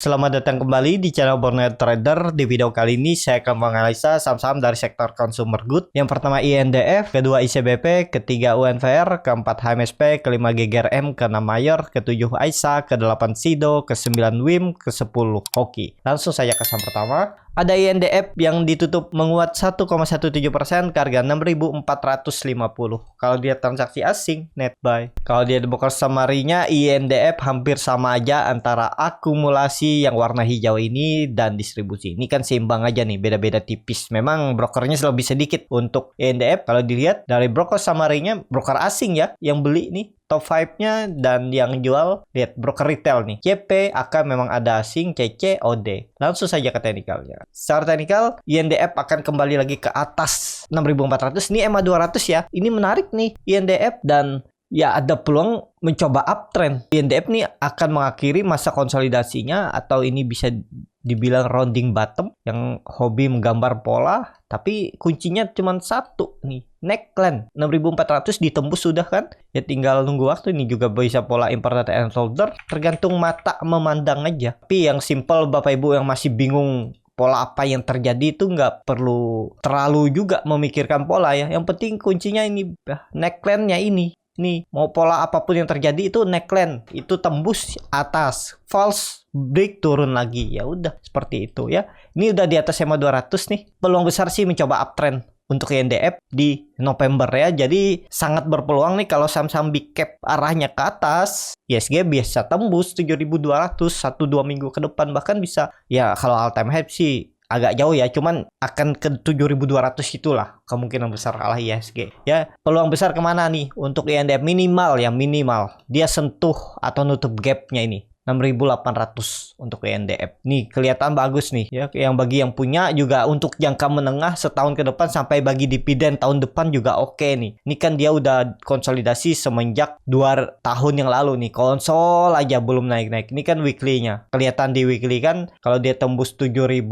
Selamat datang kembali di channel Borneo Trader. Di video kali ini saya akan menganalisa saham-saham dari sektor consumer good. Yang pertama INDF, kedua ICBP, ketiga UNVR, keempat HMSP, kelima GGRM, keenam Mayor, ketujuh AISA, kedelapan SIDO, kesembilan WIM, kesepuluh Hoki. Langsung saja ke saham pertama. Ada INDF yang ditutup menguat 1,17% ke harga 6.450. Kalau dia transaksi asing, net buy. Kalau dia di broker summary-nya, INDF hampir sama aja antara akumulasi yang warna hijau ini dan distribusi. Ini kan seimbang aja nih, beda-beda tipis. Memang brokernya lebih sedikit untuk INDF. Kalau dilihat dari broker summary-nya, broker asing ya yang beli nih. Top 5-nya dan yang jual, lihat broker retail nih. CP, AK memang ada asing, CC, OD. Langsung saja ke teknikalnya. Secara teknikal, INDF akan kembali lagi ke atas 6.400. Ini EMA 200 ya. Ini menarik nih INDF dan ya ada peluang mencoba uptrend. INDF nih akan mengakhiri masa konsolidasinya atau ini bisa dibilang rounding bottom yang hobi menggambar pola, tapi kuncinya cuma satu nih, neckline 6.400 ditembus sudah kan, ya tinggal nunggu waktu. Ini juga bisa pola important and shoulder, tergantung mata memandang aja. Tapi yang simple Bapak Ibu yang masih bingung pola apa yang terjadi itu nggak perlu terlalu juga memikirkan pola ya, yang penting kuncinya ini neckline-nya ini. Nih, mau pola apapun yang terjadi itu neckline, itu tembus atas, false break turun lagi. Ya udah seperti itu ya. Ini udah di atas EMA 200 nih. Peluang besar sih mencoba uptrend untuk INDF di November ya. Jadi sangat berpeluang nih kalau saham-saham big cap arahnya ke atas. ISG bisa tembus 7.200 1-2 minggu ke depan, bahkan bisa ya kalau all time high sih agak jauh ya, cuman akan ke 7.200 itulah kemungkinan besar kalah ISG ya. Peluang besar kemana nih untuk INDF? Minimal ya, minimal dia sentuh atau nutup gapnya ini 6.800 untuk INDF. Nih kelihatan bagus nih ya, yang bagi yang punya juga untuk jangka menengah setahun ke depan sampai bagi dividen tahun depan juga oke nih. Ini kan dia udah konsolidasi semenjak 2 tahun yang lalu nih, konsol aja belum naik-naik. Ini kan weekly-nya kelihatan di weekly kan, kalau dia tembus 7.000,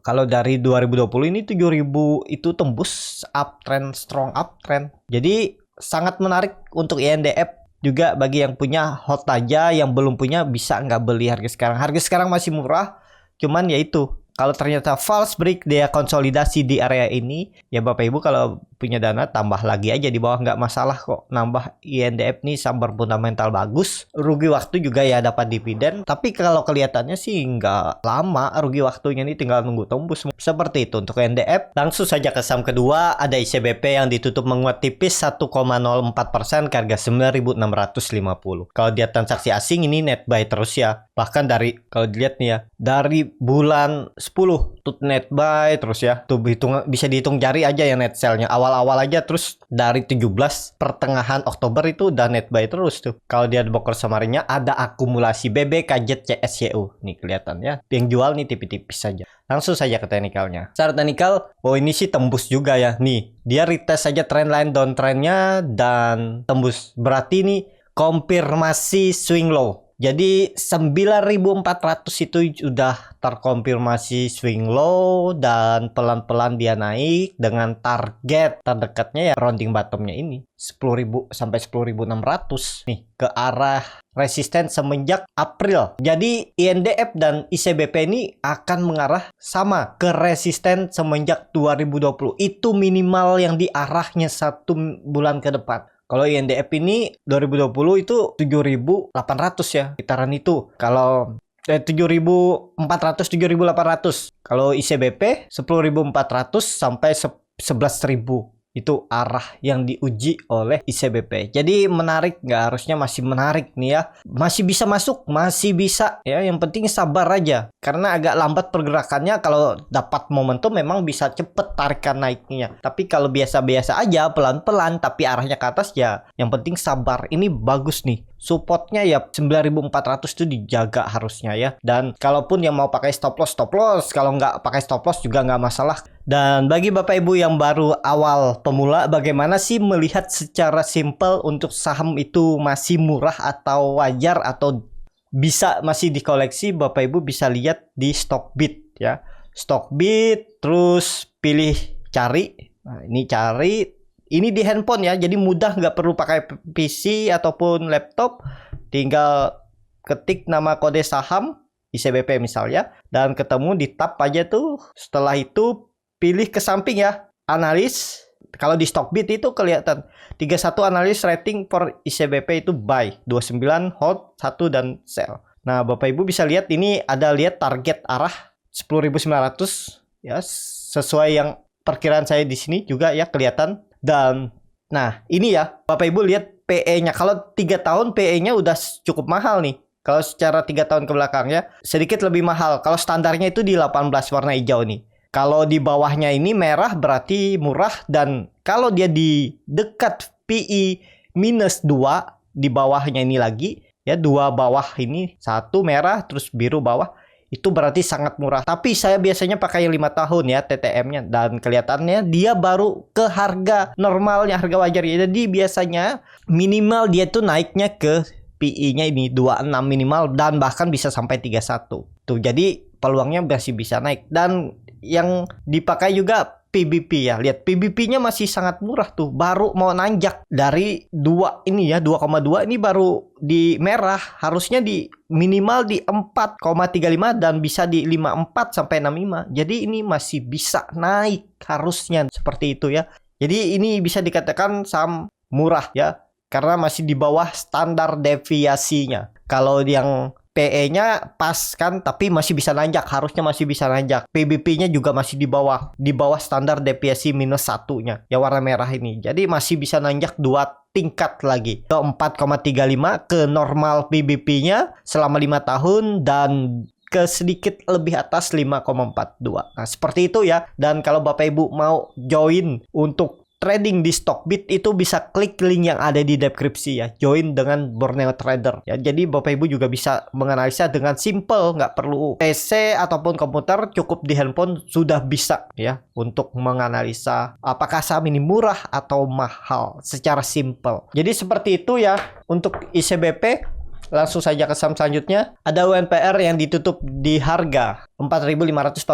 kalau dari 2020 ini 7.000 itu tembus uptrend, strong uptrend. Jadi sangat menarik untuk INDF. Juga bagi yang punya hot aja, yang belum punya bisa nggak beli harga sekarang. Harga sekarang masih murah, cuman ya itu, kalau ternyata false break dia konsolidasi di area ini, ya Bapak Ibu kalau punya dana tambah lagi aja di bawah, nggak masalah kok. Nambah INDF nih sambar fundamental bagus, rugi waktu juga ya dapat dividen. Tapi kalau kelihatannya sih nggak lama rugi waktunya, nih tinggal nunggu tembus. Seperti itu untuk INDF. Langsung saja ke saham kedua, ada ICBP yang ditutup menguat tipis 1,04% ke harga 9.650. Kalau dia transaksi asing ini net buy terus ya. Bahkan dari kalau dilihat nih ya, dari bulan 10 tuh net buy terus ya. Tuh bisa dihitung jari aja ya net sell-nya. Awal-awal aja terus dari 17 pertengahan Oktober itu udah net buy terus tuh. Kalau dia di broker summary-nya ada akumulasi BB, KJ, CSYU. Nih kelihatan ya. Yang jual nih tipis-tipis saja. Langsung saja ke teknikalnya. Secara teknikal, oh ini sih tembus juga ya. Nih, dia retest saja trendline downtrend-nya dan tembus. Berarti nih konfirmasi swing low. Jadi 9.400 itu udah terkonfirmasi swing low dan pelan-pelan dia naik dengan target terdekatnya ya rounding bottomnya ini 10.000 sampai 10.600 nih ke arah resisten semenjak April. Jadi INDF dan ICBP ini akan mengarah sama ke resisten semenjak 2020. Itu minimal yang diarahnya 1 bulan ke depan. Kalau INDF ini 2020 itu 7.800 ya, sekitaran itu. Kalau 7.400 7.800. Kalau ICBP 10.400 sampai 11.000. Itu arah yang diuji oleh ICBP. Jadi menarik nggak? Harusnya masih menarik nih ya. Masih bisa masuk, masih bisa ya. Yang penting sabar aja. Karena agak lambat pergerakannya. Kalau dapat momentum memang bisa cepet tarikan naiknya. Tapi kalau biasa-biasa aja, pelan-pelan tapi arahnya ke atas ya. Yang penting sabar. Ini bagus nih. Supportnya ya 9.400 itu dijaga harusnya ya. Dan kalaupun yang mau pakai stop loss. Kalau nggak pakai stop loss juga nggak masalah. Dan bagi Bapak Ibu yang baru awal pemula, bagaimana sih melihat secara simpel untuk saham itu masih murah atau wajar atau bisa masih dikoleksi? Bapak Ibu bisa lihat di Stockbit ya. Stockbit, terus pilih cari. Nah, ini cari. Ini di handphone ya, jadi mudah, nggak perlu pakai PC ataupun laptop. Tinggal ketik nama kode saham, ICBP misalnya, dan ketemu di tab aja tuh. Setelah itu pilih ke samping ya, analis. Kalau di Stockbit itu kelihatan 31 analis rating for ICBP itu buy, 29 hold, 1 dan sell. Nah, Bapak Ibu bisa lihat ini ada lihat target arah 10.900 ya, sesuai yang perkiraan saya di sini juga ya kelihatan. Dan nah, ini ya Bapak Ibu lihat PE-nya. Kalau 3 tahun PE-nya udah cukup mahal nih. Kalau secara 3 tahun ke belakangnya sedikit lebih mahal. Kalau standarnya itu di 18 warna hijau nih. Kalau di bawahnya ini merah berarti murah, dan kalau dia di dekat PE minus 2 di bawahnya ini lagi ya, 2 bawah ini, 1 merah terus biru bawah, itu berarti sangat murah. Tapi saya biasanya pakai yang 5 tahun ya TTM-nya, dan kelihatannya dia baru ke harga normalnya, harga wajar. Jadi biasanya minimal dia tuh naiknya ke PE-nya ini 26 minimal, dan bahkan bisa sampai 31. Tuh, jadi peluangnya masih bisa naik. Dan yang dipakai juga PBP ya. Lihat PBP-nya masih sangat murah tuh. Baru mau nanjak dari 2 ini ya, 2,2 ini baru di merah. Harusnya di minimal di 4,35 dan bisa di 54 sampai 65. Jadi ini masih bisa naik harusnya, seperti itu ya. Jadi ini bisa dikatakan saham murah ya, karena masih di bawah standar deviasinya. Kalau yang PE-nya pas kan, tapi masih bisa nanjak, harusnya masih bisa nanjak. PBP-nya juga masih di bawah standar deviasi minus 1-nya, ya warna merah ini. Jadi masih bisa nanjak 2 tingkat lagi ke 4,35 ke normal PBP-nya selama 5 tahun, dan ke sedikit lebih atas 5,42. Nah, seperti itu ya. Dan kalau Bapak Ibu mau join untuk trading di Stockbit, itu bisa klik link yang ada di deskripsi ya. Join dengan Borneo Trader ya. Jadi Bapak Ibu juga bisa menganalisa dengan simple, nggak perlu PC ataupun komputer, cukup di handphone sudah bisa ya untuk menganalisa apakah saham ini murah atau mahal secara simple. Jadi seperti itu ya untuk ICBP. Langsung saja ke saham selanjutnya. Ada UNPR yang ditutup di harga 4.540,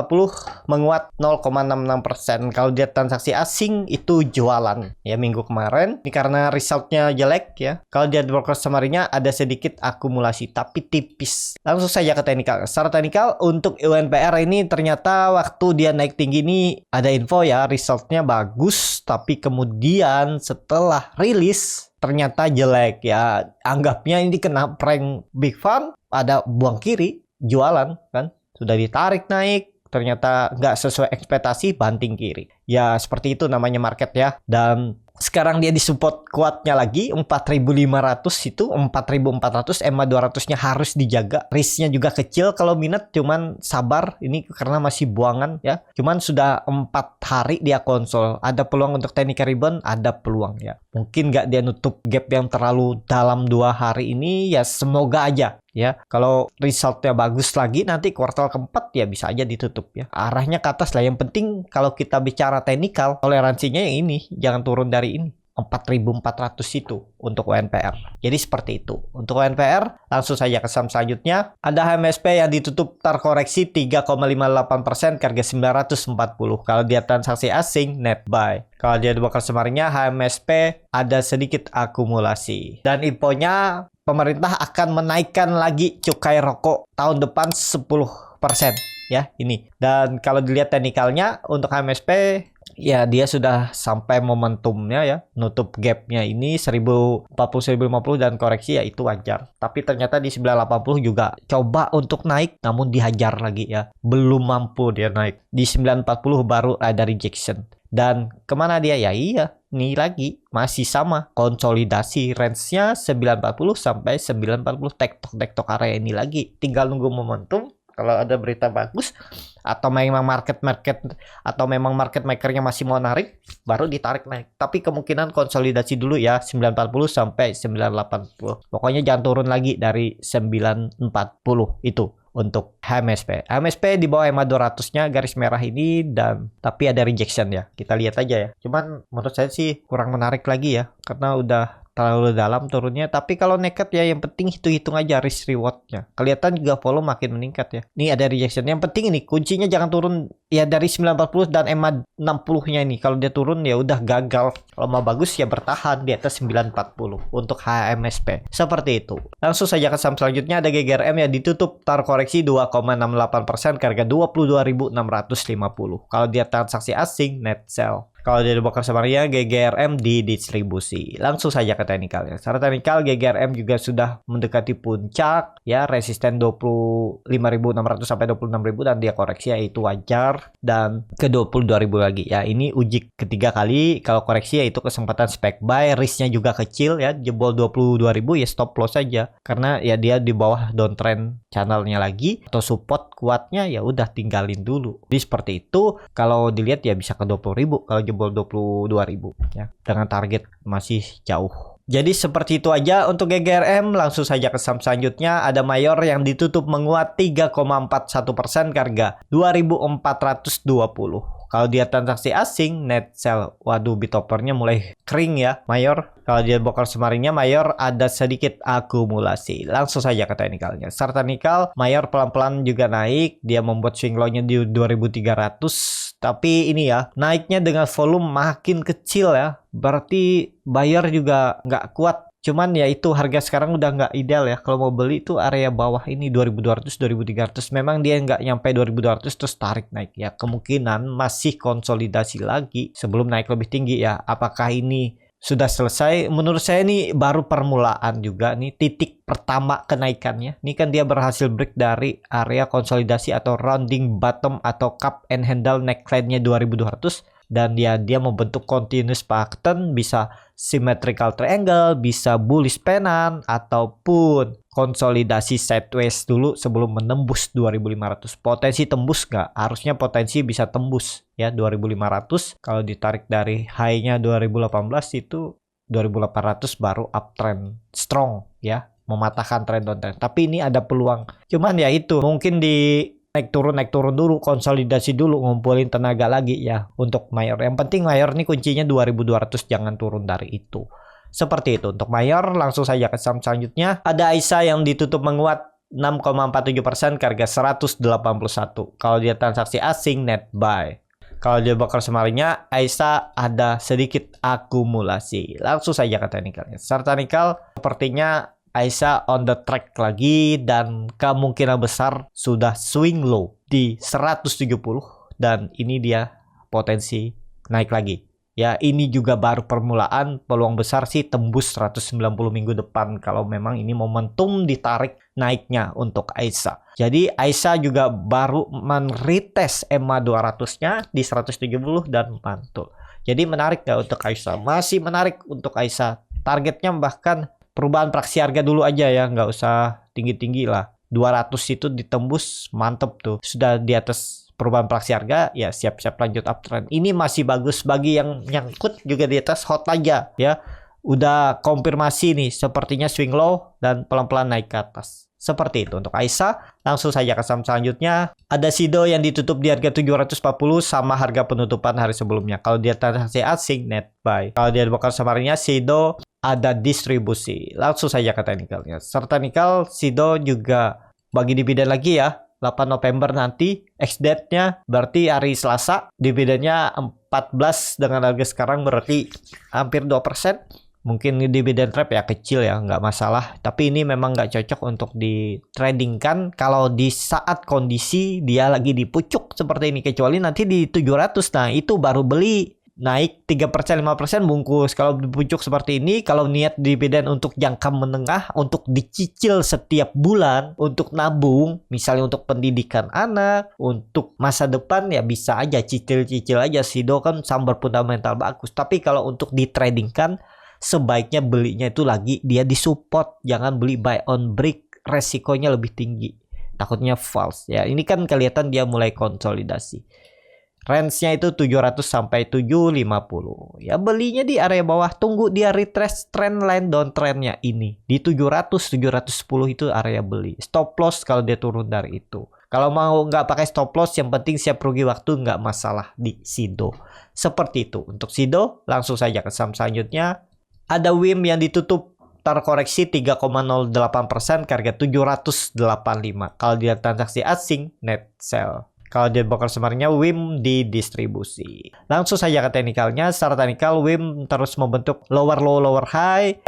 menguat 0,66%. Kalau dia transaksi asing itu jualan ya minggu kemarin. Ini karena resultnya jelek ya. Kalau dia broker summary-nya ada sedikit akumulasi tapi tipis. Langsung saja ke teknikal. Secara teknikal untuk UNPR ini ternyata waktu dia naik tinggi ini ada info ya, resultnya bagus, tapi kemudian setelah rilis ternyata jelek ya. Anggapnya ini kena prank big fund, ada buang kiri, jualan kan. Sudah ditarik naik, ternyata nggak sesuai ekspektasi, banting kiri. Ya seperti itu namanya market ya. Dan sekarang dia disupport kuatnya lagi 4.500, itu 4.400, EMA 200-nya harus dijaga. Risknya juga kecil kalau minat, cuman sabar ini karena masih buangan ya. Cuman sudah 4 hari dia konsol. Ada peluang untuk technical rebound, ada peluang ya. Mungkin nggak dia nutup gap yang terlalu dalam 2 hari ini ya, semoga aja ya. Kalau resultnya bagus lagi nanti kuartal keempat ya bisa aja ditutup ya. Arahnya ke atas lah. Yang penting kalau kita bicara teknikal, toleransinya yang ini jangan turun dari ini 4.400 itu untuk UNPR. Jadi seperti itu untuk UNPR. Langsung saja ke saham selanjutnya. Ada HMSP yang ditutup terkoreksi 3,58% ke harga 940. Kalau dia transaksi asing net buy. Kalau dia broker summary-nya HMSP ada sedikit akumulasi. Dan infonya pemerintah akan menaikkan lagi cukai rokok tahun depan 10% ya ini. Dan kalau dilihat teknikalnya untuk HMSP ya, dia sudah sampai momentumnya ya, nutup gapnya ini 1040-1050 dan koreksi ya itu wajar. Tapi ternyata di 980 juga coba untuk naik namun dihajar lagi ya, belum mampu dia naik. Di 940 baru ada rejection. Dan kemana dia ya, iya nih lagi masih sama konsolidasi range-nya 940 sampai 940, tektok area ini lagi, tinggal nunggu momentum. Kalau ada berita bagus atau memang market atau memang market makernya masih mau narik, baru ditarik naik. Tapi kemungkinan konsolidasi dulu ya 940 sampai 980. Pokoknya jangan turun lagi dari 940 itu untuk HMSP. HMSP di bawah EMA 200-nya garis merah ini, dan tapi ada rejection ya. Kita lihat aja ya. Cuman menurut saya sih kurang menarik lagi ya, karena udah terlalu dalam turunnya. Tapi kalau nekat ya yang penting hitung-hitung aja risk rewardnya. Kelihatan juga volume makin meningkat ya. Ini ada rejection. Yang penting ini kuncinya jangan turun ya dari 940 dan EMA 60-nya ini. Kalau dia turun ya udah gagal. Kalau mau bagus ya bertahan di atas 940 untuk HMSP. Seperti itu. Langsung saja ke saham selanjutnya, ada GGRM yang ditutup terkoreksi 2,68% ke harga 22.650. Kalau dia transaksi asing net sell. Kalau dia dibongkar samaria, GGRM didistribusi. Langsung saja ke teknikalnya. Secara teknikal, GGRM juga sudah mendekati puncak, ya resisten 25.600 sampai 26.000 dan dia koreksi ya itu wajar, dan ke 22.000 lagi. Ya ini uji ketiga kali. Kalau koreksi ya itu kesempatan spek buy, risknya juga kecil ya, jebol 22.000 ya stop loss saja. Karena ya dia di bawah downtrend channelnya lagi atau support kuatnya ya udah tinggalin dulu. Jadi seperti itu. Kalau dilihat ya bisa ke 20.000 kalau jebol 22.000 ya, dengan target masih jauh. Jadi seperti itu aja untuk GGRM. Langsung saja ke saham selanjutnya, ada Mayor yang ditutup menguat 3,41% ke harga 2.420. Kalau dia transaksi asing net sell. Waduh, bitopernya mulai kering ya Mayor. Kalau dia bongkar semaringnya, Mayor ada sedikit akumulasi. Langsung saja ke teknikalnya. Secara teknikal, Mayor pelan-pelan juga naik. Dia membuat swing low-nya di 2.300. Tapi ini ya, naiknya dengan volume makin kecil ya. Berarti buyer juga nggak kuat. Cuman ya itu harga sekarang udah nggak ideal ya. Kalau mau beli itu area bawah ini 2200, 2300. Memang dia nggak nyampe 2200 terus tarik naik ya. Kemungkinan masih konsolidasi lagi sebelum naik lebih tinggi ya. Apakah ini sudah selesai? Menurut saya ini baru permulaan juga nih, titik pertama kenaikannya. Ini kan dia berhasil break dari area konsolidasi atau rounding bottom atau cup and handle neckline-nya 2200. Dan dia membentuk continuous pattern, bisa symmetrical triangle, bisa bullish pennant, ataupun konsolidasi sideways dulu sebelum menembus 2500. Potensi tembus nggak? Harusnya potensi bisa tembus ya 2500. Kalau ditarik dari high-nya 2018 itu 2800 baru uptrend strong ya, mematahkan trend downtrend. Tapi ini ada peluang. Cuman ya itu mungkin di naik turun dulu, konsolidasi dulu, ngumpulin tenaga lagi ya untuk Mayor. Yang penting Mayor ini kuncinya 2200, jangan turun dari itu. Seperti itu untuk Mayor. Langsung saja ke saham selanjutnya, ada Aisyah yang ditutup menguat 6,47% ke harga 181. Kalau dia transaksi asing net buy. Kalau dia bongkar semaringnya, Aisyah ada sedikit akumulasi. Langsung saja ke teknikalnya. Secara teknikal sepertinya Aisyah on the track lagi dan kemungkinan besar sudah swing low di 170 dan ini dia potensi naik lagi. Ya ini juga baru permulaan, peluang besar sih tembus 190 minggu depan kalau memang ini momentum ditarik naiknya untuk Aisyah. Jadi Aisyah juga baru men-retest EMA 200-nya di 170 dan mantul. Jadi menarik nggak untuk Aisyah? Masih menarik untuk Aisyah. Targetnya bahkan perubahan praksi harga dulu aja ya, nggak usah tinggi-tinggi lah. 200 itu ditembus, mantep tuh. Sudah di atas perubahan praksi harga, ya siap-siap lanjut uptrend. Ini masih bagus bagi yang nyangkut juga di atas hot aja ya. Udah konfirmasi nih, sepertinya swing low dan pelan-pelan naik ke atas. Seperti itu untuk Aisyah. Langsung saja ke saham selanjutnya. Ada Sido yang ditutup di harga 740 sama harga penutupan hari sebelumnya. Kalau dia transaksi asing net buy. Kalau dia dibongkar samaringnya, Sido ada distribusi. Langsung saja ke teknikalnya. Secara teknikal, Sido juga bagi dividen lagi ya. 8 November nanti, ex-date-nya berarti hari Selasa. Dividennya 14 dengan harga sekarang berarti hampir 2%. Mungkin dividen trap ya kecil ya, nggak masalah. Tapi ini memang nggak cocok untuk di tradingkan kalau di saat kondisi dia lagi di pucuk seperti ini. Kecuali nanti di 700, nah itu baru beli. Naik 3%, 5% bungkus. Kalau di pucuk seperti ini, kalau niat dividen untuk jangka menengah, untuk dicicil setiap bulan, untuk nabung, misalnya untuk pendidikan anak, untuk masa depan ya bisa aja cicil-cicil aja. Sido kan sumber fundamental bagus. Tapi kalau untuk di tradingkan, sebaiknya belinya itu lagi dia di support, jangan beli buy on break, resikonya lebih tinggi, takutnya false ya. Ini kan kelihatan dia mulai konsolidasi, range-nya itu 700 sampai 750 ya, belinya di area bawah, tunggu dia retrace trend line downtrend-nya ini di 700 710 itu area beli, stop loss kalau dia turun dari itu. Kalau mau nggak pakai stop loss, yang penting siap rugi waktu, nggak masalah di Sido. Seperti itu untuk Sido. Langsung saja ke saham selanjutnya. Ada WIM yang ditutup terkoreksi 3,08% ke harga 785. Kalau dia transaksi asing, net sell. Kalau dia broker summernya, WIM didistribusi. Langsung saja ke teknikalnya. Secara teknikal, WIM terus membentuk lower low, lower high.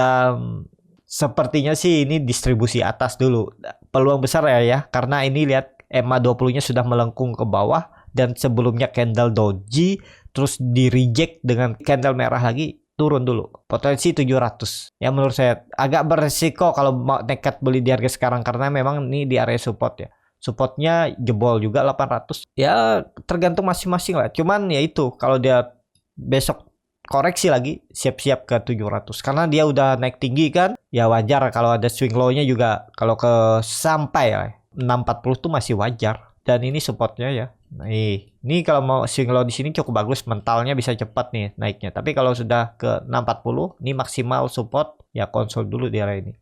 Sepertinya sih ini distribusi atas dulu. Peluang besar ya, karena ini lihat EMA 20-nya sudah melengkung ke bawah. Dan sebelumnya candle doji, terus di reject dengan candle merah lagi. Turun dulu, potensi 700. Ya menurut saya agak beresiko kalau mau nekat beli di harga sekarang karena memang ini di area support ya. Supportnya jebol juga 800. Ya tergantung masing-masing lah. Cuman ya itu kalau dia besok koreksi lagi siap-siap ke 700 karena dia udah naik tinggi kan. Ya wajar kalau ada swing low-nya juga kalau ke sampai ya 640 tuh masih wajar. Dan ini supportnya ya. Nah, ini kalau mau swing low di sini cukup bagus, mentalnya bisa cepat nih naiknya. Tapi kalau sudah ke 640, ini maksimal support, ya konsol dulu di area ini.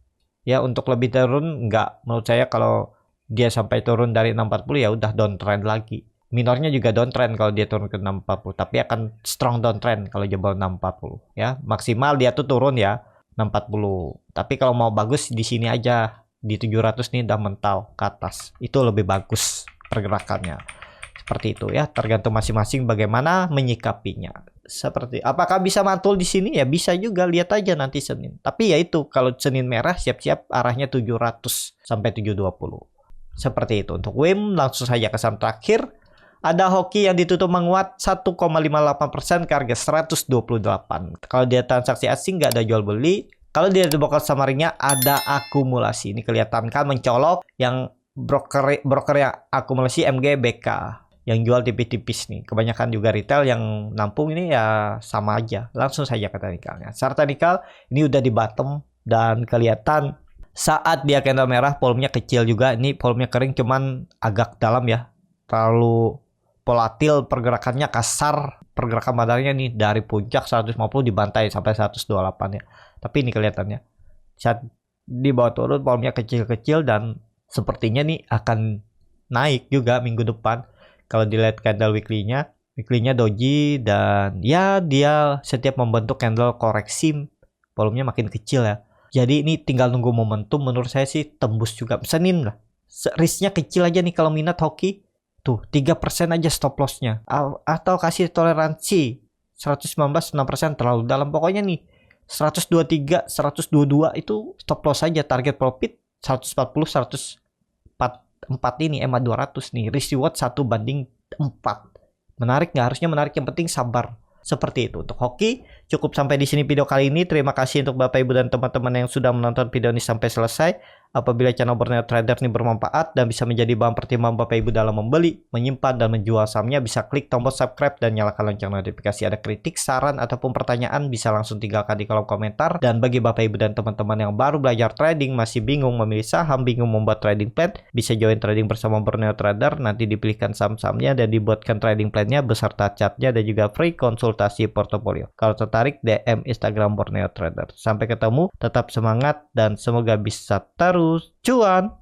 Ya untuk lebih turun enggak, menurut saya kalau dia sampai turun dari 640 ya udah downtrend lagi. Minornya juga downtrend kalau dia turun ke 640, tapi akan strong downtrend kalau jebol 640 ya. Maksimal dia tuh turun ya 640. Tapi kalau mau bagus di sini aja di 700 nih udah mental ke atas. Itu lebih bagus pergerakannya. Seperti itu ya, tergantung masing-masing bagaimana menyikapinya. Seperti apakah bisa mantul di sini ya, bisa juga, lihat aja nanti Senin. Tapi ya itu kalau Senin merah siap-siap arahnya 700 sampai 720. Seperti itu untuk WIM. Langsung saja ke saham terakhir. Ada Hoki yang ditutup menguat 1,58% ke harga 128. Kalau dia transaksi asing nggak ada jual beli. Kalau dia dibokal samarinya ada akumulasi. Ini kelihatan kan mencolok yang broker yang akumulasi MGBK yang jual tipis-tipis nih. Kebanyakan juga retail yang nampung ini ya sama aja. Langsung saja ke teknikalnya. Secara teknikal ini udah di bottom dan kelihatan saat dia candle merah volumenya kecil juga. Ini volumenya kering cuman agak dalam ya. Terlalu volatil, pergerakannya kasar. Pergerakan modalnya nih dari puncak 150 dibantai sampai 128 ya. Tapi ini kelihatannya saat di bawah turun volumenya kecil-kecil dan sepertinya nih akan naik juga minggu depan. Kalau dilihat candle weekly-nya doji dan ya dia setiap membentuk candle koreksi volumenya makin kecil ya. Jadi ini tinggal nunggu momentum, menurut saya sih tembus juga Senin lah. Risknya kecil aja nih kalau minat hoki. Tuh 3% aja stop loss-nya. Atau kasih toleransi 119 6% terlalu dalam. Pokoknya nih 123, 122 itu stop loss aja, target profit 140, 144 ini EMA 200 nih, risk reward 1/4. Menarik nggak? Harusnya menarik, yang penting sabar. Seperti itu untuk hoki. Cukup sampai di sini video kali ini. Terima kasih untuk Bapak Ibu dan teman-teman yang sudah menonton video ini sampai selesai. Apabila channel Borneo Trader ini bermanfaat dan bisa menjadi bahan pertimbangan Bapak Ibu dalam membeli, menyimpan dan menjual sahamnya, bisa klik tombol subscribe dan nyalakan lonceng notifikasi. Ada kritik, saran ataupun pertanyaan bisa langsung tinggalkan di kolom komentar. Dan bagi Bapak Ibu dan teman-teman yang baru belajar trading, masih bingung memilih saham, bingung membuat trading plan, bisa join trading bersama Borneo Trader. Nanti dipilihkan saham-sahamnya dan dibuatkan trading plan-nya beserta chartnya dan juga free konsultasi portofolio. Kalau tertarik, DM Instagram Borneo Trader. Sampai ketemu, tetap semangat dan semoga bisa terus cuan.